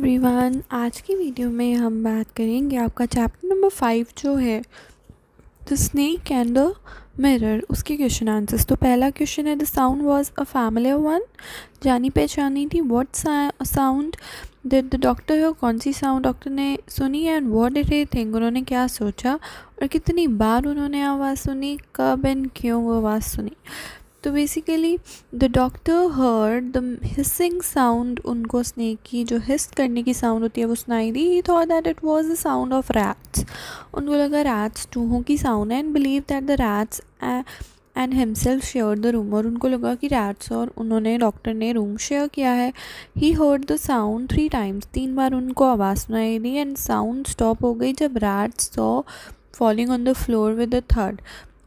Everyone, आज की video में हम बात करेंगे आपका चैप्टर नंबर 5 जो है the snake and the mirror, उसके क्वेश्चन आंसर्स। तो पहला क्वेश्चन है the sound was a familiar one, जानी पहचानी थी। What sound did the doctor हो, कौन सी साउंड डॉक्टर ने सुनी। And what did he think, उन्होंने क्या सोचा और कितनी बार उन्होंने आवाज़ सुनी, कब एंड क्यों वो आवाज़ सुनी। तो basically the doctor heard the hissing sound, उनको स्नेक की जो हिस करने की साउंड होती है वो सुनाई दी। He thought that it was the sound of rats, उनको लगा रैट्स चूहों की साउंड है। And believe that the rats and himself share the room, और उनको लगा कि रैट्स और उन्होंने डॉक्टर ने रूम शेयर किया है। He heard the sound 3 times, 3 बार उनको आवाज़ सुनाई दी। एंड साउंड स्टॉप हो गई जब rats saw falling on the floor with the third,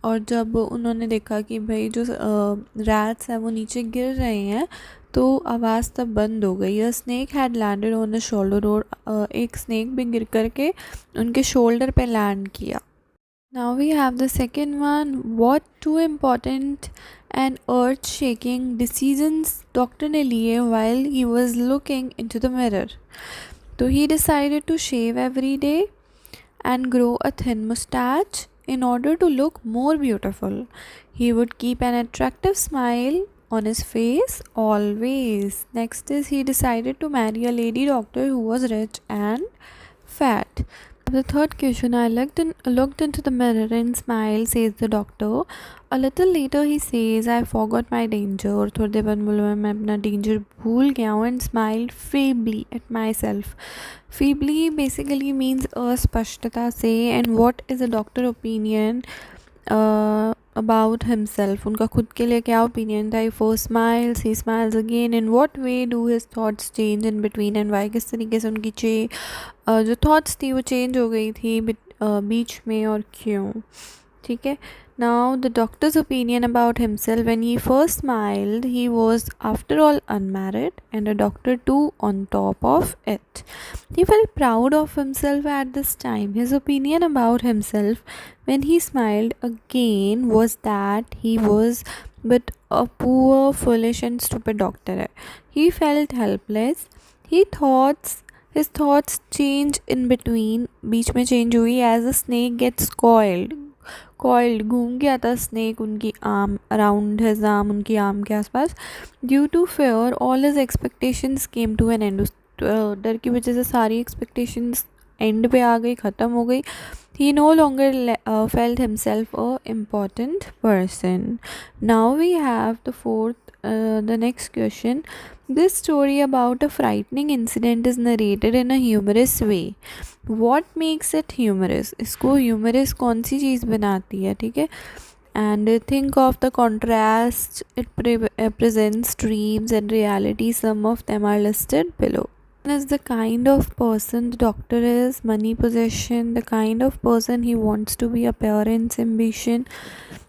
और जब उन्होंने देखा कि भाई जो रैट्स हैं वो नीचे गिर रहे हैं तो आवाज़ तब बंद हो गई। अ snake had landed on the shoulder, और एक स्नेक भी गिर करके उनके शोल्डर पे लैंड किया। Now we have the second one, what two important and earth shaking decisions doctor ने लिए while he was looking into the mirror. तो he decided to shave every day and grow a thin mustache in order to look more beautiful. He would keep an attractive smile on his face always. Next is he decided to marry a lady doctor who was rich and fat. The third question, I looked into the mirror and smiled, says the doctor. A little later he says, I forgot my danger. और थोड़ी देर बाद बोला मैं अपना danger भूल गया हूँ। And smiled feebly at myself. Feebly basically means अस्पष्टता से। And what is the doctor opinion about himself, उनका खुद के लिए क्या opinion था। He first smiles, he smiles again. In what way do his thoughts change in between and why, किस तरीके से उनकी जो thoughts थी वो change हो गई थी बीच में और क्यों। ठीक है। Now the doctor's opinion about himself, when he first smiled he was after all unmarried and a doctor too on top of it. He felt proud of himself at this time. His opinion about himself when he smiled again was that he was but a poor, foolish and stupid doctor. He felt helpless. His thoughts change in between, बीच में change हुई as the snake gets coiled घूम गया था snake उनकी arm around his arm, उनकी arm के आसपास। Due to fear all his expectations came to an end, उस डर की वजह से सारी एक्सपेक्टेशंस एंड पे आ गई, ख़त्म हो गई। He no longer felt himself a important person. Now we have the fourth the next question. This story about a frightening incident is narrated in a humorous way. What makes it humorous? इसको humorous कौन सी चीज़ बनाती है, ठीक है। And think of the contrast it presents, dreams and reality. Some of them are listed below. One is the kind of person the doctor is, money, possession, the kind of person he wants to be, appearance, ambition.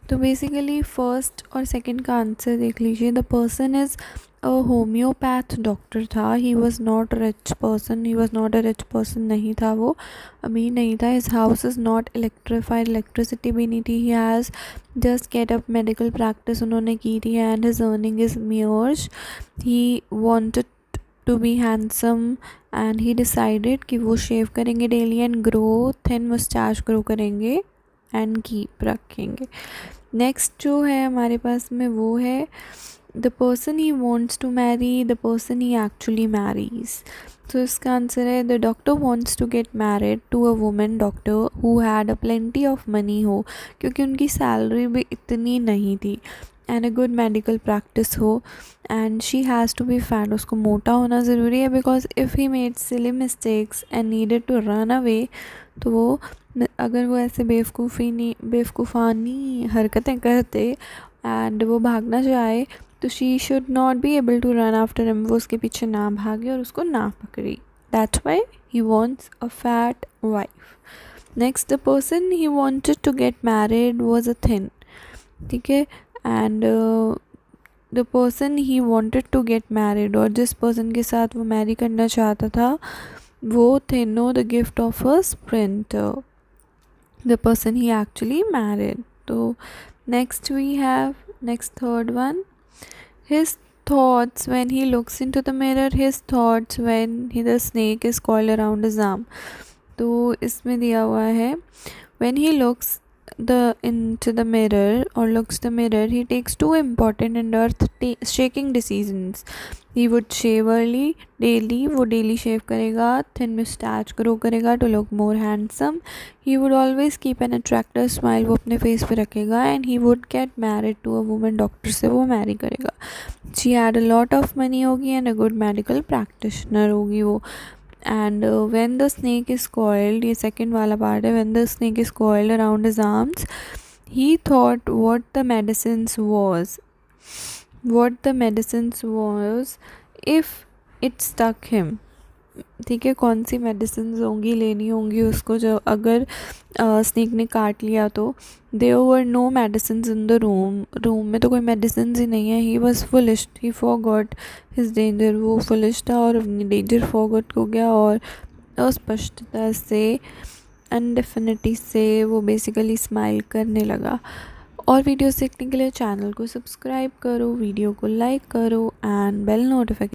तो basically first और second का answer देख लीजिए। The person is a homeopath doctor था। He was not rich person, he was not a rich person, नहीं था वो, अमीर नहीं था। His house is not electrified, electricity भी नहीं थी। He has just get up medical practice उन्होंने की थी। एंड हिज अर्निंग इज़ मियर्स। He wanted to be handsome and he decided कि वो शेव करेंगे daily and grow thin moustache grow करेंगे एंड कीप रखेंगे। नेक्स्ट जो है हमारे पास में वो है the person he wants to marry, the person he actually marries. तो इसका आंसर है the doctor wants to get married to a women doctor who had a plenty of money हो, क्योंकि उनकी सैलरी भी इतनी नहीं थी, and a good medical practice हो, and she has to B fat, उसको मोटा होना ज़रूरी है। Because if he made silly mistakes and needed to run away, तो वो अगर वो ऐसे बेवकूफ़ानी हरकतें करते एंड वो भागना चाहे तो she should not be able to run after him, वो उसके पीछे ना भागे और उसको ना पकड़ी। That's why he wants a fat wife. Next the person he wanted to get married was a thin, ठीक है। And the person he wanted to get married, और जिस पर्सन के साथ वो मैरी करना चाहता था वो थे know the gift of a sprinter, the person he actually married. So next we have next third one, his thoughts when he looks into the mirror, his thoughts when the snake is coiled around his arm. तो इसमें दिया हुआ है when he looks into the mirror or looks the mirror, he takes two important and earth-shaking decisions. He would shave early, daily, वो daily shave करेगा, thin mustache grow करेगा to look more handsome. He would always keep an attractive smile, वो अपने face पे रखेगा, and he would get married to a woman doctor से वो marry करेगा. She had a lot of money होगी and a good medical practitioner होगी वो. And when the snake is coiled, ये second वाला part है, when the snake is coiled around his arms, he thought what the medicines was if it stuck him. ठीक है, कौन सी medicine होंगी लेनी होंगी उसको जो अगर स्नेक ने काट लिया तो. There were no medicine in the room में तो कोई मेडिसिन ही नहीं है. He was foolish, he forgot his danger, वो फुलिश था और अपनी डेंजर फॉरगॉट हो गया और अस्पष्टता से, अनडेफिनिटी से वो बेसिकली स्माइल करने लगा. और वीडियोस देखने के लिए चैनल को सब्सक्राइब करो, वीडियो को लाइक करो एंड बेल नोटिफिकेशन